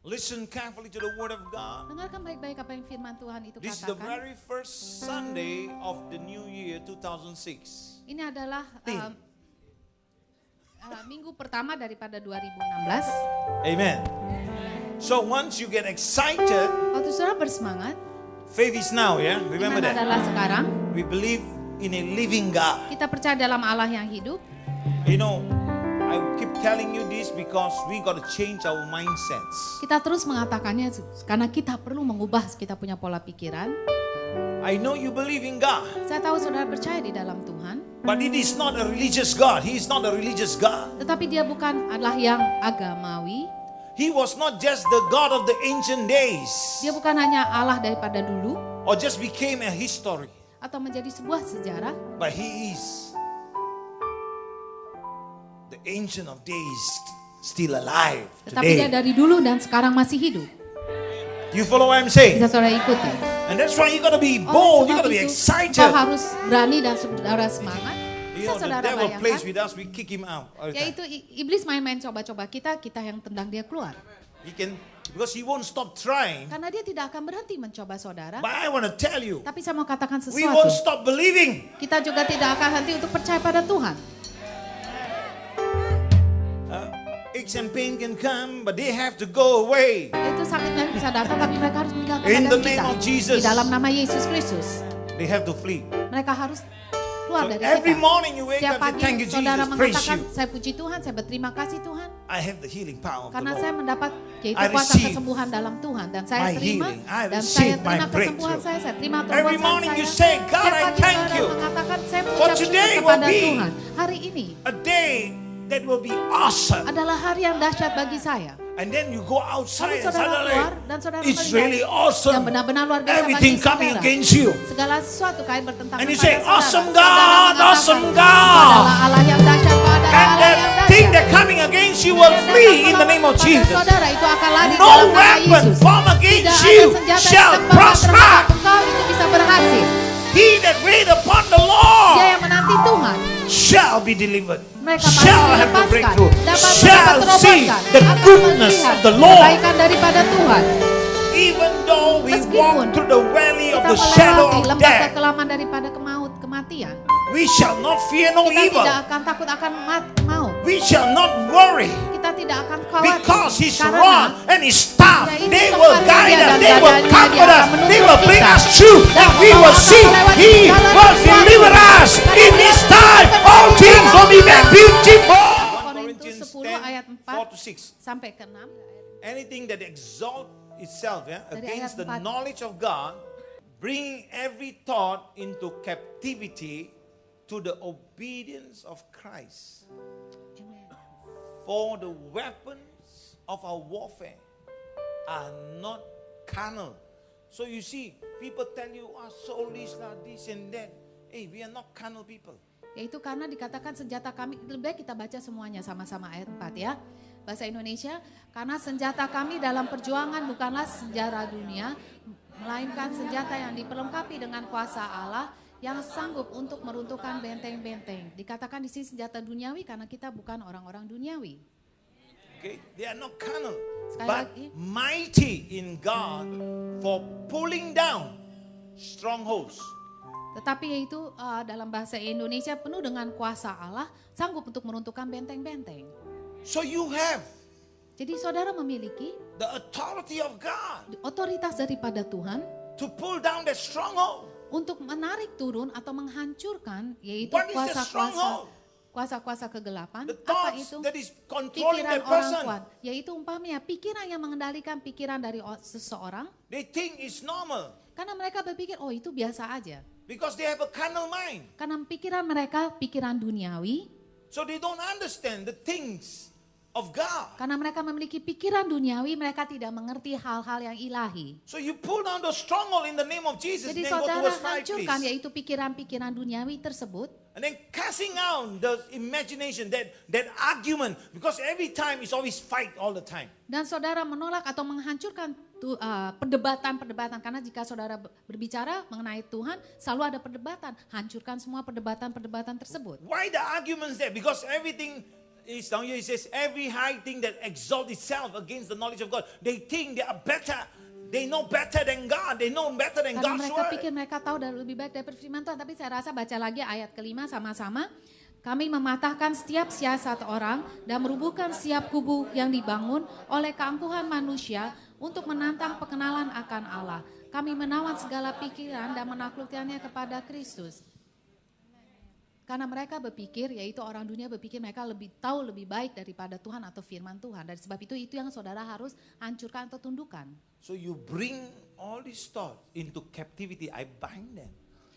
Listen carefully to the word of God. Dengarkan baik-baik apa yang firman Tuhan itu This is the katakan. very first Sunday of the new year 2006. Ini adalah Tin. minggu pertama daripada 2016. Amen. So once you get excited, Waktu saudara bersemangat, faith is now, yeah? Remember iman that. adalah sekarang. We believe in a living God. Kita percaya dalam Allah yang hidup. You know, I keep telling you this because we got to change our mindsets. Kita terus mengatakannya karena kita perlu mengubah kita punya pola pikiran. I know you believe in God, Saya tahu saudara percaya di dalam Tuhan, but it is not a religious God. He is not a religious God. tetapi dia bukan adalah yang agamawi. He was not just the God of the ancient days Dia bukan hanya Allah daripada dulu or just became a history, atau menjadi sebuah sejarah, but He is the ancient of days, still alive tetapi dia today. dari dulu dan sekarang masih hidup. You follow what I'm saying? Bisa saudara ikuti. And that's why you got to be Oleh bold, you sebab got to be itu, excited. Kau harus berani dan saudara semangat. You Bisa know, the saudara devil plays bayangkan, with us, we kick him out all the time. yaitu iblis main-main coba-coba kita yang tendang dia keluar. He can, because he won't stop trying. Karena dia tidak akan berhenti mencoba saudara. But I want to tell you, Tapi saya mau katakan we won't sesuatu. stop believing. Kita juga tidak akan henti untuk percaya pada Tuhan. Aches and pain can come, but they have to go away. Yaitu sakitnya bisa datang, tapi mereka harus meninggalkan In the badan name kita. of Jesus. Di dalam nama Yesus Kristus. They have to flee. Mereka harus keluar So dari every kita. morning you wake Setiap up and say, thank pagi you saudara Jesus, praise mengatakan, you. saya puji Tuhan, saya berterima kasih Tuhan. I have the healing power of the Karena saya Lord. mendapat yaitu I kuasa receive kesembuhan dalam Tuhan. Dan saya my terima, healing. I dan receive saya my terima kesembuhan breakthrough. saya terima Every terobosan morning you saya. say, God, Setiap I pagi thank saudara you. mengatakan, saya For mengucap today syukur will kepada be Tuhan. Hari ini A day that will be awesome. adalah hari yang dahsyat bagi saya. And then you go Lalu outside and saudara suddenly, keluar dan saudara it's melihat really yang awesome. benar-benar luar biasa Everything bagi coming saudara. against you. Segala sesuatu kain bertentangan And you pada say, saudara. awesome Saudara God, mengatakan, awesome "Kau God." adalah Allah yang dahsyat, kau adalah And Allah that yang thing dahsyat. that coming against you will Dan flee in the melawan name of pada Jesus. Saudara itu akan lari No dalam nama weapon Yesus. formed Tidak against ada you senjata shall yang terhadap prosper. engkau itu bisa berhasil. He that wait upon the Dia Lord yang menanti Tuhan, shall be delivered, mereka pasti shall have the dilepaskan, breakthrough, dapat shall mendapat see terobosan, the akan goodness melihat of the Lord. kebaikan daripada Tuhan. Even though we Meskipun walk through the valley of Kita the shadow melewati of lembah death, kekelaman daripada kematian. we shall not fear no Kita evil. tidak akan takut akan maut. We shall not worry, Kita tidak akan khawatir. because His Karena rod and His staff, Ya, ini they will tempatnya guide dia us, dan they will badannya comfort dia us, akan they menuntun will bring kita. us through, Dan and we membawa will kita see melewati He segala will sesuatu. deliver us. Karena In Dia this akan time, menyelamatkan all kita. things will be made beautiful. Korintus 10 ayat 4 4-6. sampai ke 6. Anything that exalts itself Dari against the ayat 4. knowledge of God, bringing every thought into captivity to the obedience of Christ. Amen. For the weapons of our warfare are not carnal. So you see, people tell you, soulish lah, this and that. Hey, we are not carnal people. Yaitu karena dikatakan senjata kami, lebih baik kita baca semuanya sama-sama ayat 4 ya. Bahasa Indonesia, karena senjata kami dalam perjuangan bukanlah senjata dunia, melainkan senjata yang diperlengkapi dengan kuasa Allah yang sanggup untuk meruntuhkan benteng-benteng. Dikatakan di sini senjata duniawi karena kita bukan orang-orang duniawi. Okay, they are not carnal, Sekali but lagi. mighty in God for pulling down strongholds. Tetapi yaitu dalam bahasa Indonesia penuh dengan kuasa Allah, sanggup untuk meruntuhkan benteng-benteng. So you have Jadi saudara memiliki the authority of God otoritas daripada Tuhan to pull down the stronghold. untuk menarik turun atau menghancurkan yaitu What is the stronghold? kuasa-kuasa kegelapan. The Apa thoughts itu? that is controlling Pikiran the orang person. kuat, yaitu umpamanya pikiran yang mengendalikan pikiran dari seseorang, They think it's normal karena mereka berpikir oh itu biasa aja. because they have a carnal mind. Karena pikiran mereka pikiran duniawi, So they don't understand the things of God. karena mereka memiliki pikiran duniawi, mereka tidak mengerti hal-hal yang ilahi. So you pull down the stronghold in the name of Jesus. Jadi Then go to saudara verse 5, hancurkan please. yaitu pikiran-pikiran duniawi tersebut. And then casting out the imagination, that argument, because every time it's always fight all the time. Dan saudara menolak atau menghancurkan perdebatan-perdebatan. Karena jika saudara berbicara mengenai Tuhan, selalu ada perdebatan. Hancurkan semua perdebatan-perdebatan tersebut. Why the arguments there? Because everything It's down here, it says, every high thing that exalts itself against the knowledge of God. They think they are better. They know better than God. They know better than Karena God's mereka word. pikir mereka tahu dan lebih baik dari firman Tuhan. Tapi saya rasa baca lagi ayat kelima sama-sama. Kami mematahkan setiap siasat orang dan merubuhkan setiap kubu yang dibangun oleh keangkuhan manusia untuk menantang pengenalan akan Allah. Kami menawan segala pikiran dan menaklukkannya kepada Kristus. Karena mereka berpikir, yaitu orang dunia berpikir mereka lebih tahu lebih baik daripada Tuhan atau firman Tuhan. Dari sebab itu yang saudara harus hancurkan atau tundukkan. So you bring all these thoughts into captivity. I bind them.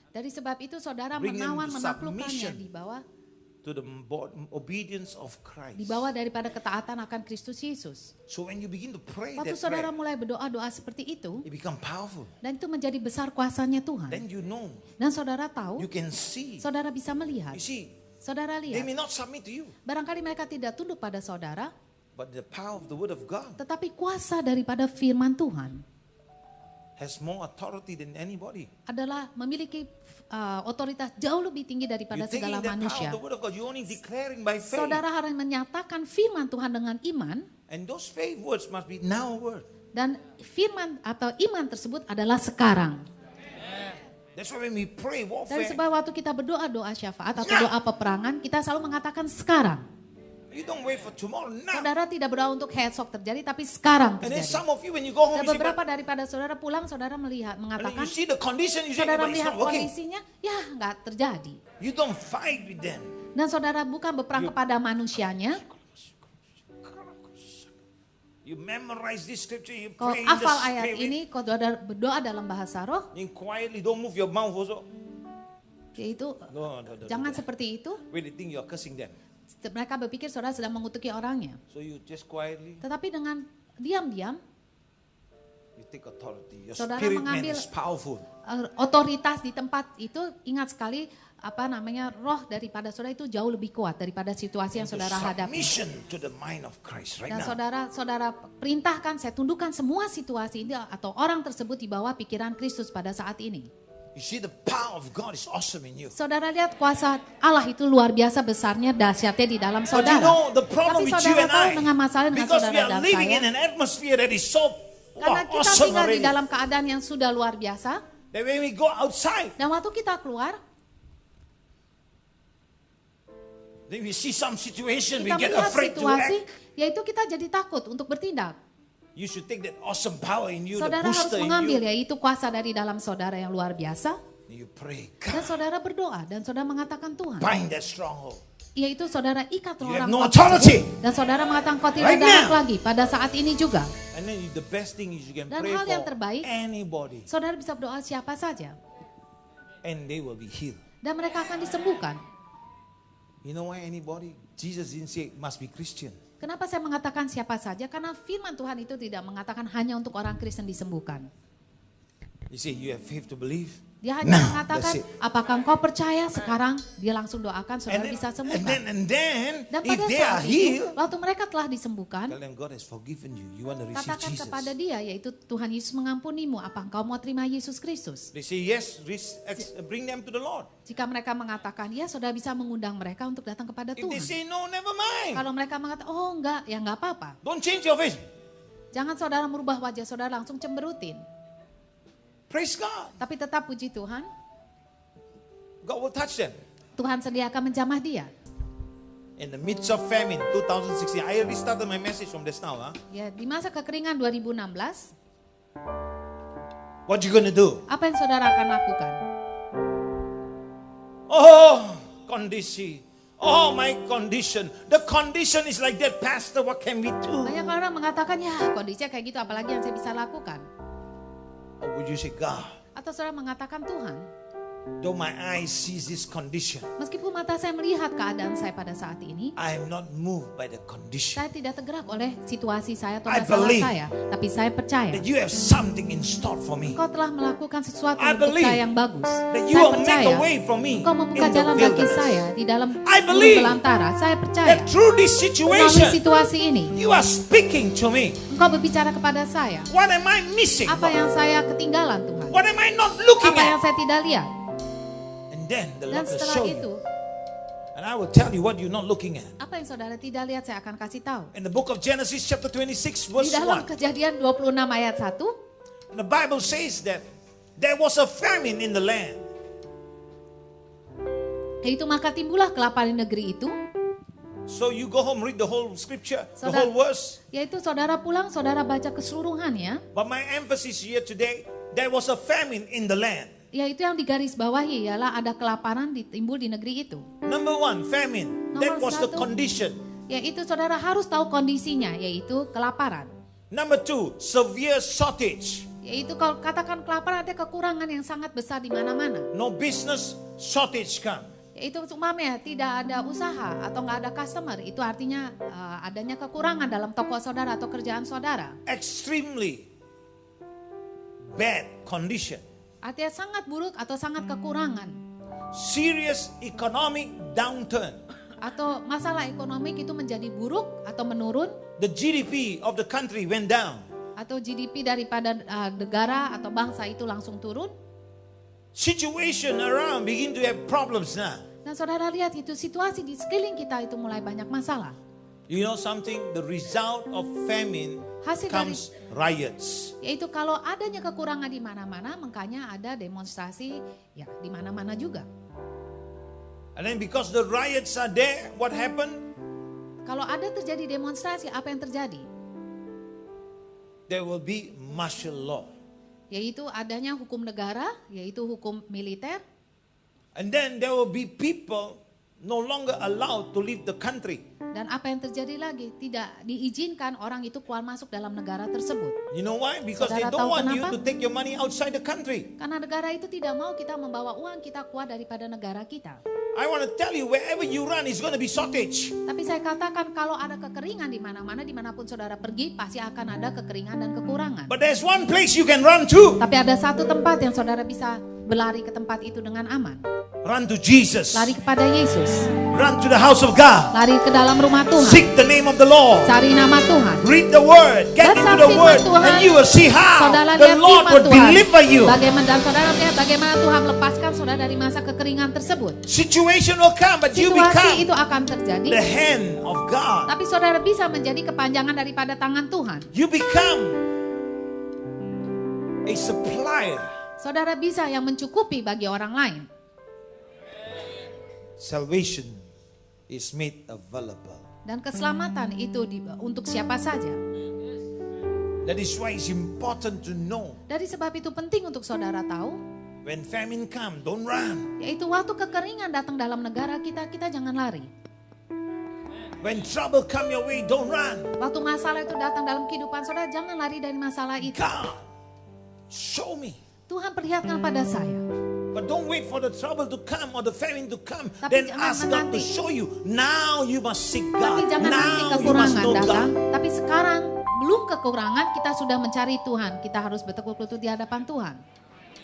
Dari sebab itu saudara Bring them menawan to menaklukkannya submission. di bawah To the obedience of Christ. dibawa daripada ketaatan akan Kristus Yesus. So when you begin to pray Waktu that saudara prayer, mulai berdoa-doa seperti itu, it become powerful. dan itu menjadi besar kuasanya Tuhan. Then you know, Dan saudara tahu, you can see. saudara bisa melihat. You see, Saudara they lihat, may not submit to you, barangkali mereka tidak tunduk pada saudara, but the power of the word of God tetapi kuasa daripada firman Tuhan has more authority than anybody. adalah memiliki otoritas jauh lebih tinggi daripada You're taking segala that power manusia. of the word of God. You're only declaring by faith. Saudara harus menyatakan firman Tuhan dengan iman, And those faith words must be now word. dan firman atau iman tersebut adalah sekarang. That's why when we pray Dari warfare, sebab waktu kita berdoa syafaat atau doa peperangan, kita selalu mengatakan sekarang. you don't wait for tomorrow, now. Saudara tidak berdoa untuk esok terjadi, tapi sekarang And then terjadi. some of you, when you go home, Dan you say, beberapa but, daripada saudara pulang, saudara melihat, and then mengatakan, you see the condition, you say, saudara but it's melihat not working. kondisinya, ya nggak terjadi. You don't fight with them. Dan saudara bukan berperang kepada manusianya, You memorize this scripture, you kau pray in the hafal ayat spirit. ini, kau berdoa dalam bahasa roh, Then quietly, don't move your mouth also. yaitu No. jangan seperti itu. Wait, they think you're cursing them. Mereka berpikir saudara sedang mengutuki orangnya. So you just quietly, Tetapi dengan diam-diam, you take authority. Your Saudara spirit man mengambil is powerful. otoritas di tempat itu, ingat sekali roh daripada saudara itu jauh lebih kuat daripada situasi yang To saudara hadapi. submission to the mind of Christ right Dan now. saudara perintahkan, saya tundukkan semua situasi ini atau orang tersebut di bawah pikiran Kristus pada saat ini. You see the power of God is awesome in you. Saudara lihat kuasa Allah itu luar biasa besarnya, dahsyatnya di dalam But you saudara. know the problem Tapi with you saudara and tahu I, dengan masalah dengan because we saudara are dan living saya, in an atmosphere that is so karena kita awesome tinggal di already. dalam keadaan yang sudah luar biasa, That when we go outside, dan waktu kita keluar, then we see some situation, we kita get melihat afraid to situasi, act. yaitu kita jadi takut untuk bertindak. You should take that awesome power in you, the Saudara harus booster in mengambil, you. yaitu kuasa dari dalam saudara yang luar biasa. You pray, Dan God, saudara berdoa, dan saudara mengatakan Tuhan, bind that stronghold. yaitu saudara ikat You orang have no kuat authority. tersebut. Dan saudara mengatakan kau tidak Right ada hak now. lagi pada saat ini juga. And then the best thing is you can Dan pray hal yang for terbaik, anybody, saudara bisa berdoa siapa saja, and they will be healed. dan mereka akan disembuhkan. You know why anybody? Jesus didn't say must be Christian. Kenapa saya mengatakan siapa saja? Karena firman Tuhan itu tidak mengatakan hanya untuk orang Kristen disembuhkan. He said you have faith to believe. Dia hanya Nah, mengatakan, that's it. apakah engkau percaya sekarang? Dia langsung doakan, saudara bisa sembuhkan. and then Dan if pada they saat are itu, healed, waktu mereka telah disembuhkan, tell them God has forgiven you. You want to receive katakan Jesus. kepada dia, yaitu Tuhan Yesus mengampunimu. Apa engkau mau terima Yesus Kristus? They say yes, bring them to the Lord. Jika mereka mengatakan ya, saudara bisa mengundang mereka untuk datang kepada If they Tuhan. say no, never mind. Kalau mereka mengatakan, oh enggak, ya enggak apa-apa. Don't change your face. Jangan saudara merubah wajah saudara langsung cemberutin. Praise God. Tapi tetap puji Tuhan, God will touch them. Tuhan sedia akan menjamah dia. In the midst of famine, 2016, I already started my message from this now. Ya, di masa kekeringan 2016, What you gonna do? apa yang saudara akan lakukan? Oh, kondisi. Oh, my condition. The condition is like that, Pastor. What can we do? Banyak orang mengatakan, ya kondisinya kayak gitu, apalagi yang saya bisa lakukan? Or would you say, God, Atau saudara mengatakan, Tuhan, though my eyes sees this condition, meskipun mata saya melihat keadaan saya pada saat ini, I am not moved by the condition. saya tidak tergerak oleh situasi saya atau I masalah believe saya. Tapi saya percaya, That you have something in store for me. Engkau telah melakukan sesuatu I untuk believe saya yang bagus. That you Saya will make percaya, a way for me Engkau membuka in the jalan bagi wilderness. saya di dalam I gunung believe belantara. Saya percaya, That through this melalui situation, situasi ini, you are speaking to me. Engkau berbicara kepada saya. What am I missing? Apa Lord? yang saya ketinggalan, Tuhan? What am I not looking Apa yang at? saya tidak lihat? And then the Dan Lord will setelah show itu, you And I will tell you what you're not looking at. Apa yang saudara tidak lihat saya akan kasih tahu. In the book of Genesis chapter 26 Di verse dalam 1. Kejadian 26 ayat 1, The Bible says that there was a famine in the land. yaitu maka timbullah kelaparan di negeri itu. So you go home, read the whole scripture, the Saudara- whole verse. Yaitu saudara pulang, saudara baca keseluruhan ya. But my emphasis here today, there was a famine in the land. Yaitu yang digarisbawahi ialah ada kelaparan timbul di negeri itu. Number one, famine. That Nomor was the satu. condition. Yaitu saudara harus tahu kondisinya, yaitu kelaparan. Number two, severe shortage. Yaitu kalau katakan kelaparan ada kekurangan yang sangat besar di mana-mana. No business shortage come. Yaitu umpamanya tidak ada usaha atau nggak ada customer, itu artinya adanya kekurangan dalam toko saudara atau kerjaan saudara. Extremely bad condition. Artinya sangat buruk atau sangat kekurangan. Serious economic downturn. Atau masalah ekonomi itu menjadi buruk atau menurun. The GDP of the country went down. Atau GDP daripada negara atau bangsa itu langsung turun. Situation around begin to have problems now. Nah saudara lihat itu situasi di sekeliling kita itu mulai banyak masalah. You know something? The result of famine Hasil dari- comes riots. Yaitu kalau adanya kekurangan di mana-mana, makanya ada demonstrasi ya di mana-mana juga. And then because the riots are there, what happened? Kalau ada terjadi demonstrasi, apa yang terjadi? There will be martial law. Yaitu adanya hukum negara, yaitu hukum militer. And then there will be people no longer allowed to leave the country. Dan apa yang terjadi lagi? Tidak diizinkan orang itu keluar masuk dalam negara tersebut. You know why? Because they Saudara don't tahu want you kenapa? to take your money outside the country. Karena negara itu tidak mau kita membawa uang kita keluar daripada negara kita. I want to tell you, wherever you run, it's going to be shortage. Tapi saya katakan kalau ada kekeringan di mana-mana, dimanapun saudara pergi, pasti akan ada kekeringan dan kekurangan. But there's one place you can run to. Tapi ada satu tempat yang saudara bisa berlari ke tempat itu dengan aman. Run to Jesus. Lari kepada Yesus. Run to the house of God. Lari ke dalam rumah Tuhan. Seek the name of the Lord. Cari nama Tuhan. Read the word. Get Baca into the firman word. Tuhan. And you will see how Saudara the lihat Lord firman would Tuhan. deliver you. Bagaimana dan saudara lihat bagaimana Tuhan melepaskan saudara dari masa kekeringan tersebut. Situation will come, but you Situasi become itu akan terjadi. the hand of God. Tapi saudara bisa menjadi kepanjangan daripada tangan Tuhan. You become a supplier. Saudara bisa yang mencukupi bagi orang lain. Salvation is made available. Dan keselamatan itu untuk siapa saja. That is why it's important to know Dari sebab itu penting untuk saudara tahu, when famine come, don't run. yaitu waktu kekeringan datang dalam negara kita, kita jangan lari. When trouble come your way, don't run. Waktu masalah itu datang dalam kehidupan saudara, jangan lari dari masalah itu. God, show me. Tuhan perlihatkan pada saya. But don't wait for the trouble to come or the famine to come. Tapi Then jangan ask God to menanti. show you. Now you must seek Tapi God. jangan nanti Now you must kekurangan know datang. God. Tapi sekarang belum kekurangan, kita sudah mencari Tuhan. Kita harus bertekuk lutut di hadapan Tuhan.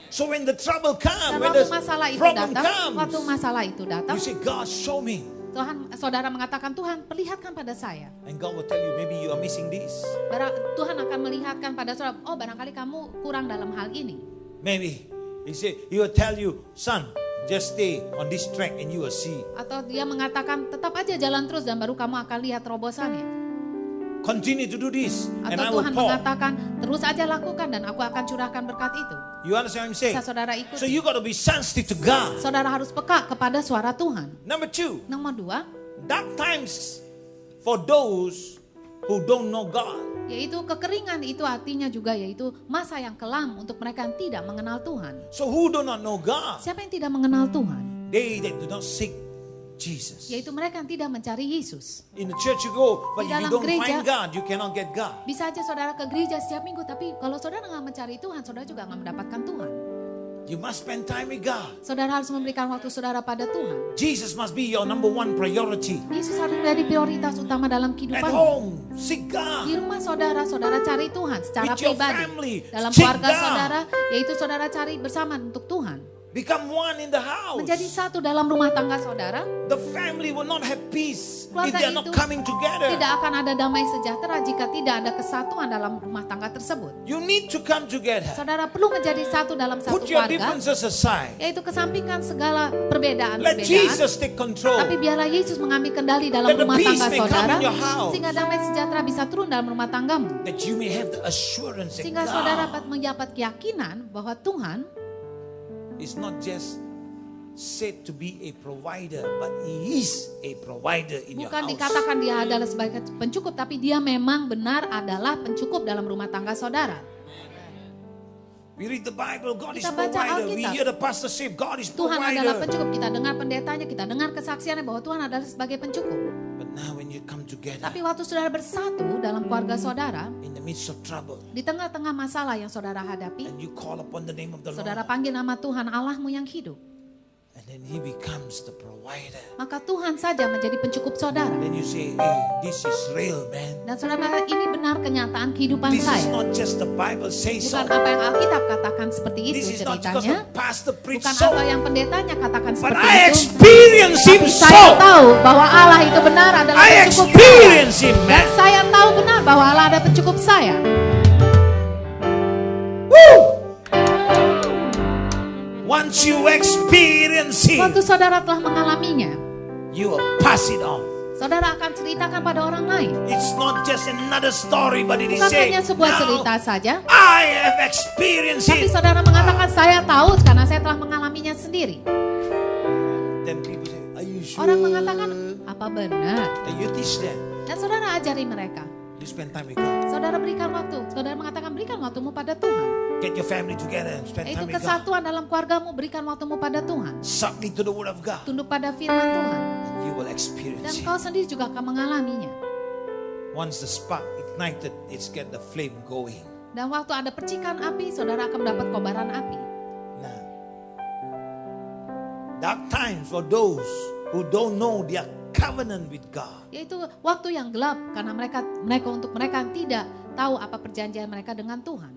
So when the trouble comes, Dan when waktu the masalah itu problem datang, waktu comes, masalah itu datang, you say, God, show me. Tuhan, saudara mengatakan, Tuhan perlihatkan pada saya. And God will tell you, maybe you are missing this. Tuhan akan melihatkan pada saudara, oh barangkali kamu kurang dalam hal ini. Maybe he will tell you, son, just stay on this track and you will see. Atau dia mengatakan, tetap aja jalan terus dan baru kamu akan lihat terobosannya. Continue to do this and I Atau will Tuhan pour. mengatakan, terus aja lakukan dan aku akan curahkan berkat itu. You understand what I'm saying? Bisa saudara ikut. So you got to be sensitive to God. Saudara harus peka kepada suara Tuhan. Number two, Nomor 2, dark times for those who don't know God. yaitu kekeringan itu artinya juga yaitu masa yang kelam untuk mereka yang tidak mengenal Tuhan. So who do not know God? Siapa yang tidak mengenal Tuhan? They that do not seek Jesus. Yaitu mereka yang tidak mencari Yesus. In the church you go, but Di if you dalam don't gereja, find God, you cannot get God. Bisa aja saudara ke gereja setiap minggu, tapi kalau saudara nggak mencari Tuhan, saudara juga nggak mendapatkan Tuhan. You must spend time with God. Saudara harus memberikan waktu saudara pada Tuhan. Jesus must be your number one priority. Yesus harus menjadi prioritas utama dalam At kehidupan. home, seek Di God. rumah saudara, saudara cari Tuhan secara With your pribadi. family, Dalam seek keluarga God. saudara, yaitu saudara cari bersama untuk Tuhan. become one in the house. menjadi satu dalam rumah tangga saudara, The family will not have peace if keluarga they are not itu coming together. tidak akan ada damai sejahtera jika tidak ada kesatuan dalam rumah tangga tersebut. You need to come together. Saudara perlu menjadi satu dalam satu Put your keluarga, differences aside. yaitu kesampingkan segala Let perbedaan-perbedaan. Jesus take control. Tapi biarlah Yesus mengambil kendali dalam Let the rumah peace tangga may come saudara, in your house. sehingga damai sejahtera bisa turun dalam rumah tanggamu. That you may have the assurance that Sehingga saudara dapat God mendapat keyakinan bahwa Tuhan is not just said to be a provider, but He is a provider in your bukan house. dikatakan dia adalah sebagai pencukup, tapi dia memang benar adalah pencukup dalam rumah tangga saudara. We read the Bible, God is Kita baca provider. We Alkitab. hear the pastor say, God is Tuhan adalah provider. pencukup. Kita dengar pendetanya, kita dengar kesaksiannya bahwa Tuhan adalah sebagai pencukup. But now when you come together Tapi waktu saudara bersatu dalam keluarga saudara, in the midst of trouble, di tengah-tengah masalah yang saudara hadapi, and you call upon the name of the saudara Lord, panggil nama Tuhan Allahmu yang hidup, and then He becomes the provider. maka Tuhan saja menjadi pencukup saudara. Then you say, hey, this is real, man. Dan saudara, ini benar kenyataan kehidupan This is saya. not just the Bible say so. Bukan apa yang Alkitab katakan seperti itu This is not because ceritanya. the pastor preached Bukan so. apa yang pendetanya katakan But seperti I itu. experience Him Tapi saya so. tahu bahwa Allah itu benar adalah I pencukup saya. experience Him, Dan man. saya tahu benar bahwa Allah ada pencukup saya. Woo! Once you experience Him, Waktu saudara telah mengalaminya, you will pass it on. saudara akan ceritakan pada orang lain. It's not just another story, but it is Bukan saying, hanya sebuah now cerita saja. I have experienced Tapi it. saudara mengatakan saya tahu karena saya telah mengalaminya sendiri. Then people say, are you sure? Orang mengatakan apa benar? And you teach them. Dan saudara ajari mereka. You spend time with God. Saudara berikan waktu. Saudara mengatakan berikan waktumu pada Tuhan. Get your family together and spend Yaitu time with God. kesatuan dalam keluargamu, berikan waktumu pada Tuhan. Submit to the word of God. Tunduk pada firman Tuhan. And you will Dan experience it. kau sendiri juga akan mengalaminya. Once the spark ignited, it's get the flame going. Dan waktu ada percikan api, saudara akan mendapat kobaran api. Now, dark times for those who don't know their covenant with God. Yaitu waktu yang gelap karena mereka yang tidak tahu apa perjanjian mereka dengan Tuhan.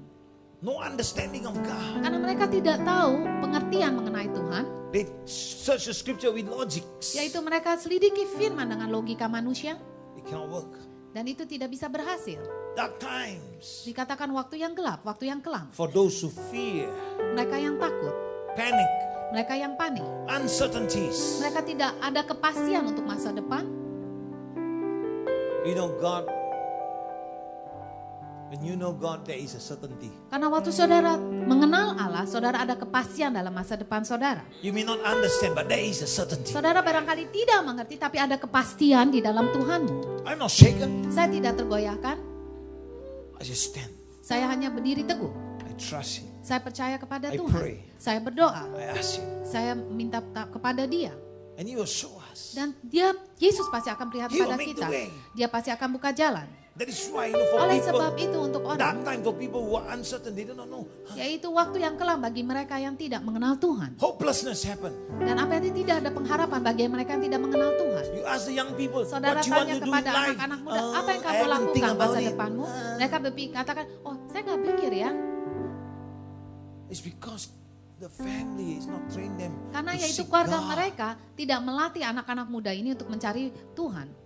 No understanding of God. Karena mereka tidak tahu pengertian mengenai Tuhan. They search the scripture with logics. Yaitu mereka selidiki firman dengan logika manusia. It cannot work. Dan itu tidak bisa berhasil. Dark times Dikatakan waktu yang gelap, waktu yang kelam. for those who fear, Mereka yang takut, panic, mereka yang panik. uncertainties. Mereka tidak ada kepastian untuk masa depan. You know God. When you know God, there is a certainty. Karena waktu saudara mengenal Allah, saudara ada kepastian dalam masa depan saudara. You may not understand, but there is a certainty. Saudara barangkali tidak mengerti, tapi ada kepastian di dalam Tuhanmu. I'm not shaken. Saya tidak tergoyahkan, I just stand. saya hanya berdiri teguh. I trust Him. Saya percaya kepada I Tuhan. pray. Saya berdoa, I ask Him. saya minta kepada Dia. And He will show us. Dan Yesus pasti akan melihat He will pada make kita. the way. Dia pasti akan buka jalan. That is why, you know, for Oleh people, sebab itu untuk dark orang, time for people who are uncertain, they do not know. yaitu waktu yang kelam bagi mereka yang tidak mengenal Tuhan. Hopelessness happen. Dan apa itu tidak ada pengharapan bagi mereka yang tidak mengenal Tuhan. You ask the young people, Saudara what you want tanya to do in kepada life? anak-anak muda, apa yang I kamu haven't think lakukan about masa it. depanmu? Mereka katakan, oh saya gak pikir ya. It's because the family is not trained them Karena to yaitu seek keluarga God. mereka tidak melatih anak-anak muda ini untuk mencari Tuhan.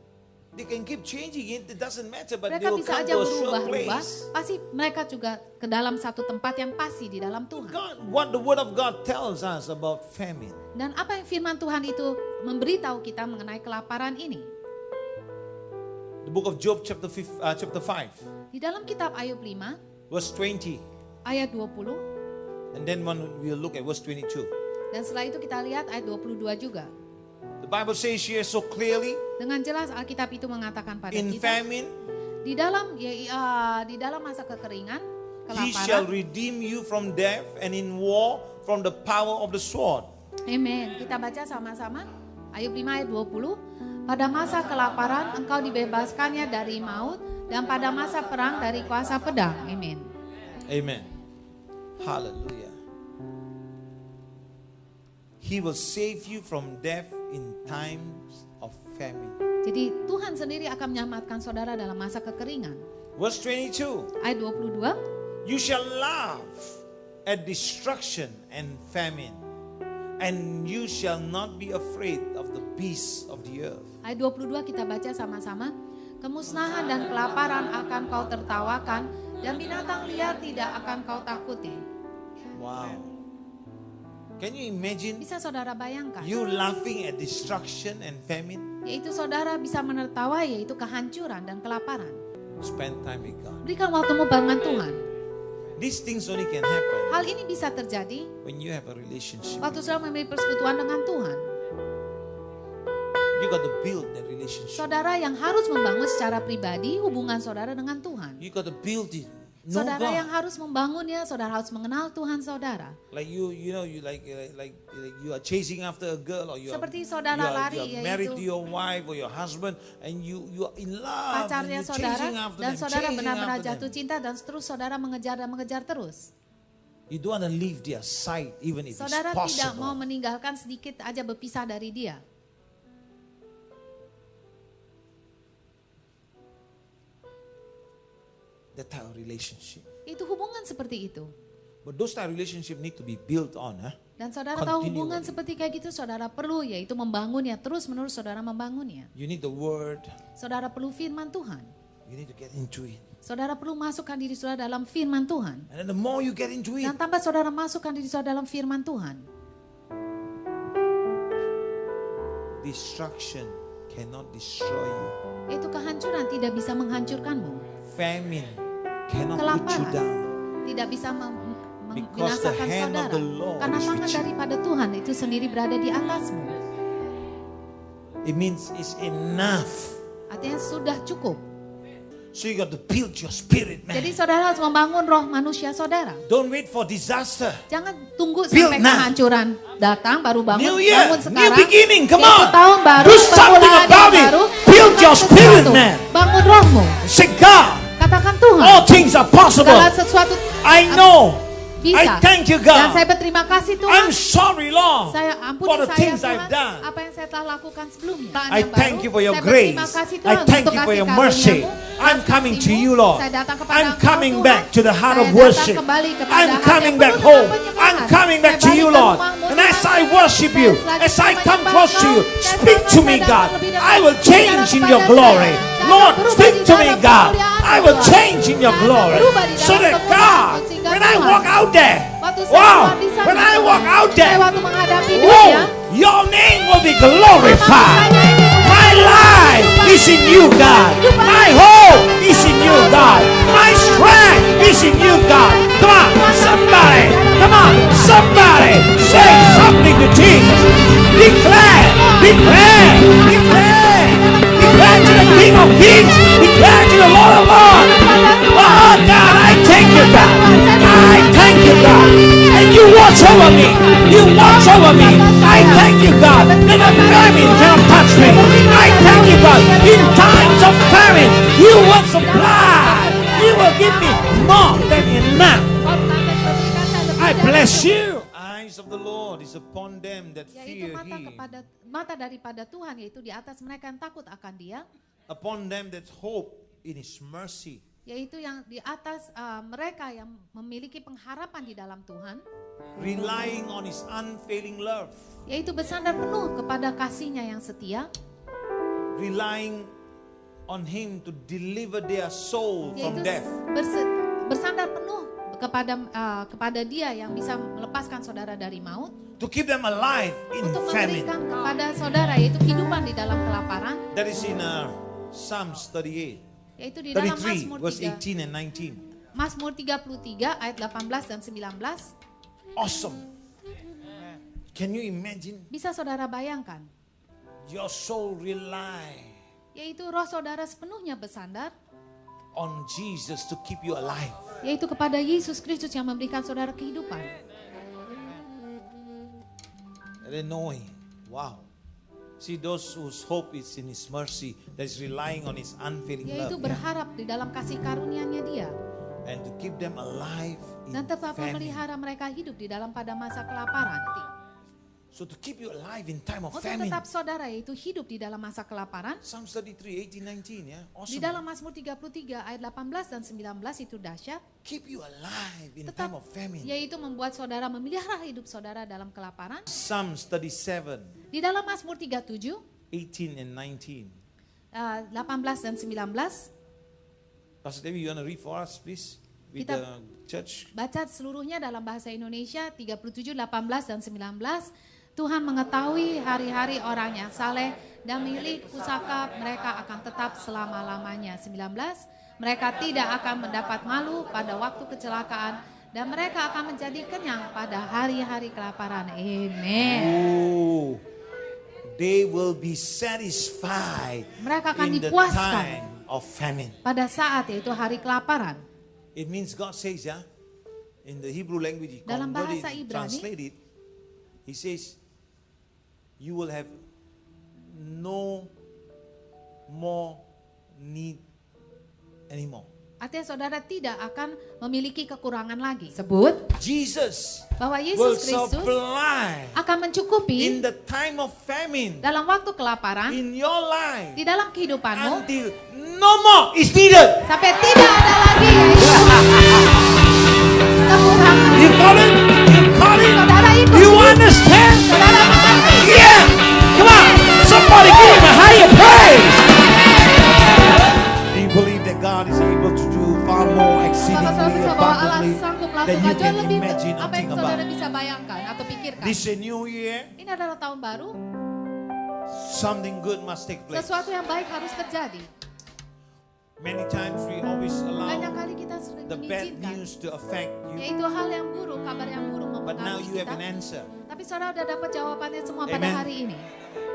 They can keep changing it doesn't matter, but they Mereka will bisa come aja to a sure berubah-ubah, place. pasti mereka juga ke dalam satu tempat yang pasti di dalam Tuhan. God, what the word of God tells us about famine. Dan apa yang firman Tuhan itu memberitahu kita mengenai kelaparan ini? The book of Job chapter 5, Di dalam kitab Ayub 5 verse 20. ayat 20, And then we'll look at verse 22. dan setelah itu kita lihat ayat 22 juga. The Bible says here so clearly, Dengan jelas Alkitab itu mengatakan pada in kita, famine, di dalam masa kekeringan, He shall kelaparan. redeem you from death, and in war from the power of the sword. Amin. Kita baca sama-sama. Ayub 5 ayat 20. Pada masa kelaparan engkau dibebaskannya dari maut, dan pada masa perang dari kuasa pedang. Amin. Amen. Hallelujah. He will save you from death in times of famine. Jadi Tuhan sendiri akan menyelamatkan saudara dalam masa kekeringan. Verse 22. Ayat 22. You shall laugh at destruction and famine. And you shall not be afraid of the beasts of the earth. Ayat 22 kita baca sama-sama. Kemusnahan dan kelaparan akan kau tertawakan, dan binatang liar tidak akan kau takuti. Wow. Can you imagine Bisa saudara bayangkan? you laughing at destruction and famine? Yaitu saudara bisa menertawai, yaitu kehancuran dan kelaparan. Spend time with God. Berikan waktumu dengan Tuhan. These things only can happen Hal ini bisa terjadi when you have a relationship. waktu saudara memiliki persekutuan dengan Tuhan. You got to build that relationship. Saudara yang harus membangun secara pribadi hubungan saudara dengan Tuhan. You got to build it. Know Saudara yang God. harus membangunnya, saudara harus mengenal Tuhan saudara. Like you know, you like you are chasing after a girl, or you are, Seperti saudara you are lari, married yaitu to your wife or your husband, and you are in love. And Pacarnya you're saudara chasing after dan them, saudara chasing benar-benar after jatuh them. cinta dan terus saudara mengejar dan mengejar terus. You don't want to leave their side, even if Saudara it's tidak mau possible. meninggalkan sedikit aja berpisah dari dia. That type of relationship. Itu hubungan seperti itu. But those type of relationship need to be built on. Dan saudara tahu Continually. hubungan seperti kayak gitu saudara perlu, yaitu membangunnya terus menerus saudara membangunnya. You need the word. Saudara perlu firman Tuhan. You need to get into it. Saudara perlu masukkan diri saudara dalam firman Tuhan. And then the more you get into it, Dan tambah saudara masukkan diri saudara dalam firman Tuhan. destruction cannot destroy you. Itu kehancuran tidak bisa menghancurkanmu. Famine cannot put you Kelaparan down. tidak bisa Because the membinasakan hand of saudara. the Lord Karena is tangan with you. daripada Tuhan itu sendiri berada di atasmu. It means it's enough. Artinya sudah cukup. So you got to build your spirit, man. Jadi saudara harus membangun roh manusia saudara. Don't wait for disaster. Jangan tunggu Build sampai now. kehancuran datang baru bangun. New year, Bangun new sekarang. beginning, come Yaitu on. tahun baru, Do something permulaan about yang it. baru. Build your Lakukan spirit, sesuatu. man. Bangun rohmu. Say, God, Katakan Tuhan. all things are possible. Segala sesuatu I know. bisa. I thank you, Dan saya God. berterima kasih I'm Tuhan. sorry, Lord, Saya for ampuni the saya things Tuhan, I've done. apa yang saya telah lakukan sebelumnya. I Yang thank baru, you for your saya berterima grace. kasih I Tuhan thank untuk you for kasih your mercy. karuniamu, I'm kasih coming to kasih-Mu. you, Lord. Saya datang kepada I'm Engkau, coming Tuhan. back to the heart Saya of datang worship. kembali kepada I'm hati coming yang back penuh home. dengan penyembahan. I'm coming back Saya to you, balik ke Lord. rumahmu, And as Tuhan. I worship you, Saya as I come menyembah close to Engkau, you, saya speak sama to me, saya God. datang lebih I will dekat change in your kepada glory. saya. Saya Lord, akan berubah speak di to me, dalam God. kemuliaan I will Tuhan. change in your Saya akan glory. berubah di So dalam that kemuliaan God, sehingga when I Tuhan, walk out there, waktu saya wow, keluar di sana, when I walk out saya there, waktu menghadapi whoa, dunia, your name will be glorified. My life is in you, God. My hope is in you, God. My strength is in you, God. Come on, somebody. Come on, somebody. Say something to Jesus. Declare, declare, declare. Declare to the King of Kings. Declare to the Lord of Lords. Oh, God, I thank you, God. I thank you, God. And you watch over me. You watch over me. I thank you, God. That the famine cannot touch me. I thank you, God. In times of famine, you will supply. You will give me more than enough. I bless you. Eyes of the Lord is upon them that yaitu fear mata Him, mata daripada Tuhan, yaitu di atas mereka yang takut akan Dia, upon them that hope in His mercy. yaitu yang di atas mereka yang memiliki pengharapan di dalam Tuhan, Relying on His unfailing love, yaitu bersandar penuh kepada kasih-Nya yang setia, relying on Him to deliver their soul from yaitu death. bersandar penuh kepada Dia yang bisa melepaskan saudara dari maut, To keep them alive in untuk famine. memberikan kepada saudara yaitu kehidupan di dalam kelaparan, That is in Psalms 38, yaitu di dalam 33, Mazmur verse 3, 18 and 19. Mazmur 33 ayat 18 dan 19. Awesome. Can you imagine? Bisa saudara bayangkan, Your soul rely yaitu roh saudara sepenuhnya bersandar, on Jesus to keep you alive. yaitu kepada Yesus Kristus yang memberikan saudara kehidupan. And then knowing, wow. See, those whose hope is in His mercy, that is relying on His unfailing Yaitu love. berharap di dalam kasih karunia-Nya Dia, And to keep them alive in dan tetap famine. memelihara mereka hidup di dalam pada masa kelaparan. So to keep you alive in time of Untuk famine. tetap saudara itu hidup di dalam masa kelaparan. Psalms 33, 18, 19, ya. Di Awesome. dalam Mazmur 33 ayat 18 dan 19 itu dahsyat. Keep you alive in Tetap, time of famine. yaitu membuat saudara memelihara hidup saudara dalam kelaparan. Psalms 37, Di dalam Mazmur 37, 18 and 19. 18 dan 19, Pastor David, you want to read for us, please? With Kita- the church. baca seluruhnya dalam bahasa Indonesia 37, 18 dan 19. Tuhan mengetahui hari-hari orang yang saleh dan milik pusaka mereka akan tetap selama-lamanya. 19, mereka tidak akan mendapat malu pada waktu kecelakaan dan mereka akan menjadi kenyang pada hari-hari kelaparan. Amen. Oh, they will be satisfied Mereka akan in the dipuaskan time of famine. pada saat yaitu hari kelaparan. It means God says, yeah, in the Hebrew language, he Dalam converted, bahasa Ibrani, translate it. He says, you will have no more need anymore. Artinya saudara tidak akan memiliki kekurangan lagi. Sebut Jesus bahwa will Yesus Kristus supply akan mencukupi in the time of famine dalam waktu kelaparan in your life di dalam kehidupanmu until no more is needed. sampai tidak ada lagi yaitu kekurangan. You got it? You got it? Saudara ikut. You understand? Saudara mengerti. Yeah! Come on! Somebody give him a higher praise! Do you believe that God is able to do far more Bapak exceedingly saudara bahwa Allah abundantly sanggup than you melakukan can jauh lebih imagine or apa yang think saudara about? bisa bayangkan atau pikirkan. This is a new year. Ini adalah tahun baru, Something good must take place. sesuatu yang baik harus terjadi. Many times we always Banyak allow kali kita sering the bad mengizinkan news to affect you. yaitu hal yang buruk, kabar yang buruk But now mempengaruhi you have kita. an answer. Tapi saudara udah dapat jawabannya semua pada Amen. hari ini.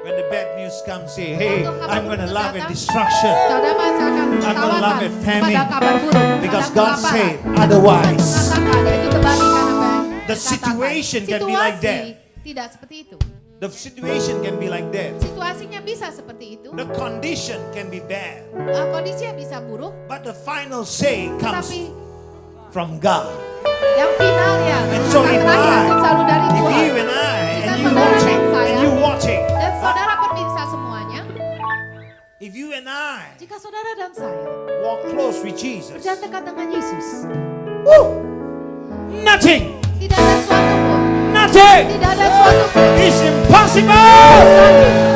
When the bad news comes, say, hey, Waktu kabar I'm going to buruk laugh at datang, destruction. Saudara masih akan gonna tertawakan laugh at famine. pada kabar buruk, Because pada God kelaparan. said Karena otherwise. Tuhan mengatakan, yaitu kebalikan apa yang The dikatakan. situation can be like that. Situasi tidak seperti itu. The situation can be like that. Situasinya bisa seperti itu. The condition can be bad. Kondisinya bisa buruk, But the final say comes tapi from God. yang final ya, And so kata if terakhir itu selalu dari if Tuhan. you and I, Jika and you saudara watching, dan saya, and you watching, dan saudara pemirsa semuanya, if you and I jika saudara dan saya walk close with Jesus, berjalan dekat dengan Yesus, woo, nothing, tidak ada suatu pun, nothing tidak ada suatu pun is impossible.